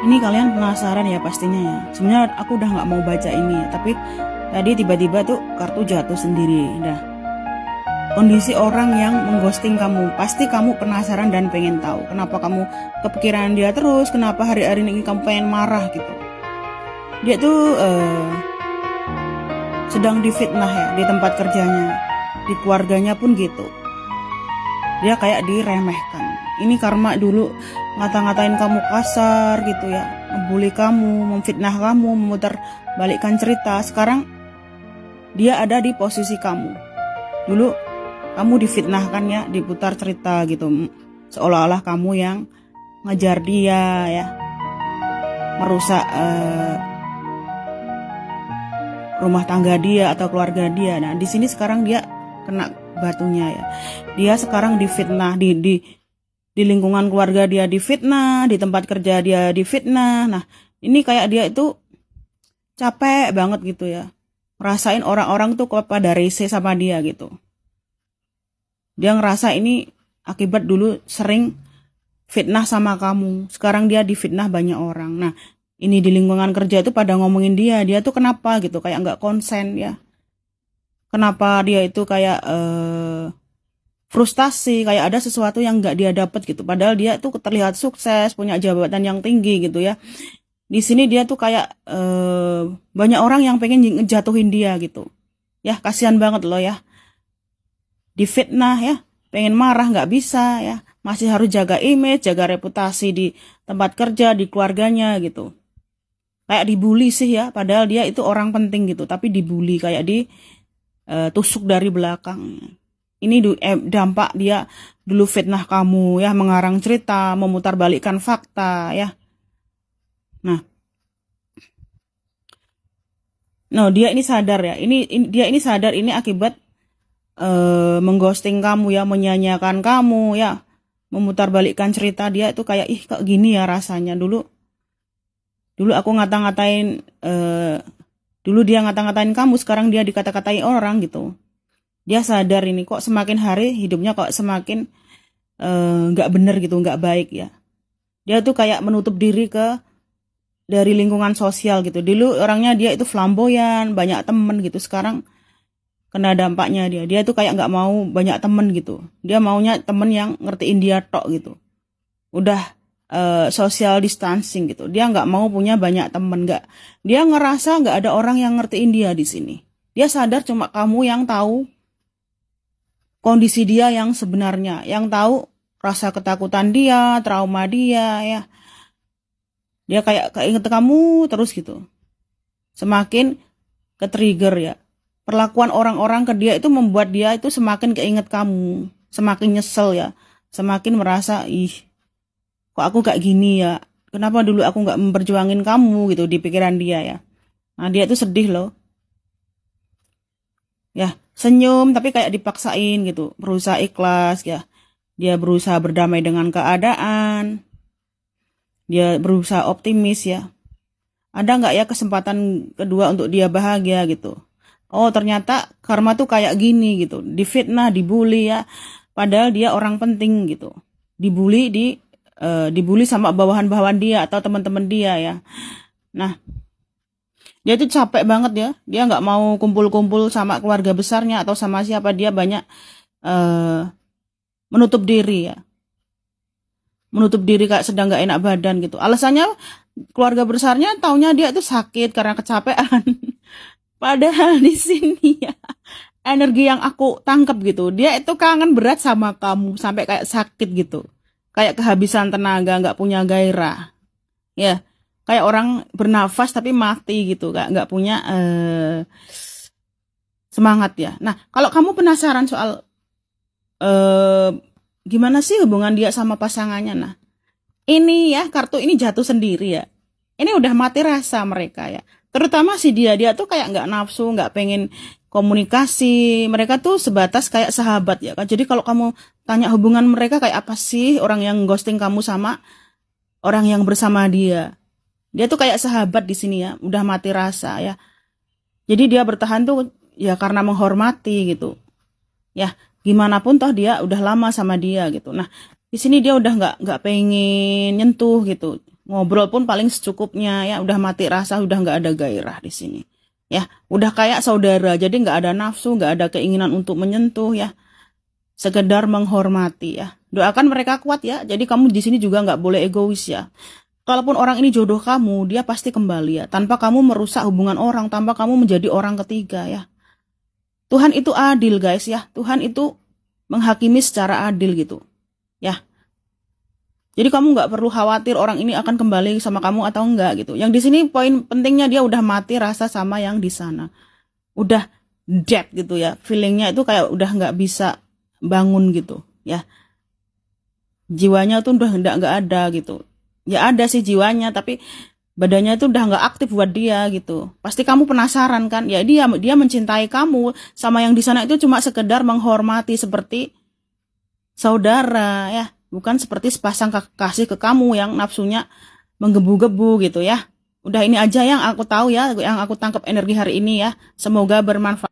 Ini kalian penasaran ya pastinya ya. Sebenarnya aku udah nggak mau baca ini ya, tapi tadi tiba-tiba tuh kartu jatuh sendiri. Dah. Kondisi orang yang mengghosting kamu, pasti kamu penasaran dan pengen tahu kenapa kamu kepikiran dia terus, kenapa hari-hari ini kamu pengen marah gitu. Dia tuh sedang difitnah ya di tempat kerjanya, di keluarganya pun gitu. Dia kayak diremehkan. Ini karma dulu ngata-ngatain kamu kasar gitu ya, ngebully kamu, memfitnah kamu, memutar balikkan cerita. Sekarang dia ada di posisi kamu. Dulu kamu difitnahkan ya, diputar cerita gitu, seolah-olah kamu yang ngejar dia ya, merusak rumah tangga dia atau keluarga dia. Nah di sini sekarang dia kena batunya ya. Dia sekarang difitnah di lingkungan keluarga dia difitnah, di tempat kerja dia difitnah. Nah, ini kayak dia itu capek banget gitu ya. Ngerasain orang-orang tuh kok pada rese sama dia gitu. Dia ngerasa ini akibat dulu sering fitnah sama kamu. Sekarang dia difitnah banyak orang. Nah, ini di lingkungan kerja itu pada ngomongin dia tuh kenapa gitu, kayak nggak konsen ya. Kenapa dia itu kayak frustasi, kayak ada sesuatu yang nggak dia dapat gitu. Padahal dia tuh terlihat sukses, punya jabatan yang tinggi gitu ya. Di sini dia tuh kayak banyak orang yang pengen ngejatuhin dia gitu. Ya kasihan banget loh ya. Difitnah ya, pengen marah nggak bisa ya. Masih harus jaga image, jaga reputasi di tempat kerja, di keluarganya gitu. Kayak dibully sih ya, padahal dia itu orang penting gitu. Tapi dibully, kayak tusuk dari belakang. Ini dampak dia dulu fitnah kamu ya, mengarang cerita, memutarbalikkan fakta ya. Nah, dia ini sadar ya. Dia ini sadar ini akibat mengghosting kamu ya, menyanyiakan kamu ya, memutarbalikkan cerita. Dia itu kayak ih kok gini ya rasanya. Dulu aku ngata-ngatain dulu dia ngata-ngatain kamu, sekarang dia dikata-katain orang gitu. Dia sadar ini kok semakin hari hidupnya kok semakin nggak bener gitu, nggak baik ya. Dia tuh kayak menutup diri dari lingkungan sosial gitu. Dulu orangnya dia itu flamboyan, banyak temen gitu. Sekarang kena dampaknya dia tuh kayak nggak mau banyak temen gitu. Dia maunya temen yang ngertiin dia tok gitu. Udah social distancing gitu. Dia nggak mau punya banyak temen, nggak. Dia ngerasa nggak ada orang yang ngertiin dia di sini. Dia sadar cuma kamu yang tahu kondisi dia yang sebenarnya, yang tahu rasa ketakutan dia, trauma dia ya. Dia kayak keinget kamu terus gitu. Semakin ke-trigger ya. Perlakuan orang-orang ke dia itu membuat dia itu semakin keinget kamu. Semakin nyesel ya. Semakin merasa, ih, kok aku gak gini ya. Kenapa dulu aku gak memperjuangin kamu gitu di pikiran dia ya. Nah dia itu sedih loh. Ya, senyum tapi kayak dipaksain gitu. Berusaha ikhlas ya. Dia berusaha berdamai dengan keadaan. Dia berusaha optimis ya. Ada nggak ya kesempatan kedua untuk dia bahagia gitu. Oh ternyata karma tuh kayak gini gitu. Difitnah, dibully ya. Padahal dia orang penting gitu. Dibully sama bawahan-bawahan dia atau teman-teman dia ya. Nah dia tuh capek banget ya. Dia nggak mau kumpul-kumpul sama keluarga besarnya atau sama siapa. Dia banyak menutup diri ya. Menutup diri kayak sedang gak enak badan gitu. Alasannya keluarga besarnya taunya dia itu sakit karena kecapean. Padahal di sini ya energi yang aku tangkap gitu, dia itu kangen berat sama kamu sampai kayak sakit gitu. Kayak kehabisan tenaga, nggak punya gairah. Ya, kayak orang bernafas tapi mati gitu, nggak punya semangat ya. Nah, kalau kamu penasaran soal gimana sih hubungan dia sama pasangannya, nah ini ya kartu ini jatuh sendiri ya. Ini udah mati rasa mereka ya. Terutama si dia tuh kayak nggak nafsu, nggak pengen komunikasi. Mereka tuh sebatas kayak sahabat ya kan. Jadi kalau kamu tanya hubungan mereka kayak apa sih orang yang ghosting kamu sama orang yang bersama dia. Dia tuh kayak sahabat di sini ya, udah mati rasa ya. Jadi dia bertahan tuh ya karena menghormati gitu. Ya, gimana pun toh dia udah lama sama dia gitu. Nah, di sini dia udah nggak pengen nyentuh gitu, ngobrol pun paling secukupnya ya, udah mati rasa, udah nggak ada gairah di sini. Ya, udah kayak saudara, jadi nggak ada nafsu, nggak ada keinginan untuk menyentuh ya, sekedar menghormati ya. Doakan mereka kuat ya. Jadi kamu di sini juga nggak boleh egois ya. Kalaupun orang ini jodoh kamu, dia pasti kembali ya, tanpa kamu merusak hubungan orang, tanpa kamu menjadi orang ketiga ya. Tuhan itu adil guys ya. Tuhan itu menghakimi secara adil gitu ya. Jadi kamu nggak perlu khawatir orang ini akan kembali sama kamu atau enggak gitu. Yang di sini poin pentingnya dia udah mati rasa sama yang di sana. Udah dead gitu ya. Feelingnya itu kayak udah nggak bisa bangun gitu ya. Jiwanya tuh udah nggak ada gitu. Ya ada sih jiwanya, tapi badannya itu udah nggak aktif buat dia gitu. Pasti kamu penasaran kan? Ya dia mencintai kamu, sama yang di sana itu cuma sekedar menghormati seperti saudara ya, bukan seperti sepasang kekasih ke kamu yang nafsunya menggebu-gebu gitu ya. Udah ini aja yang aku tahu ya, yang aku tangkap energi hari ini ya. Semoga bermanfaat.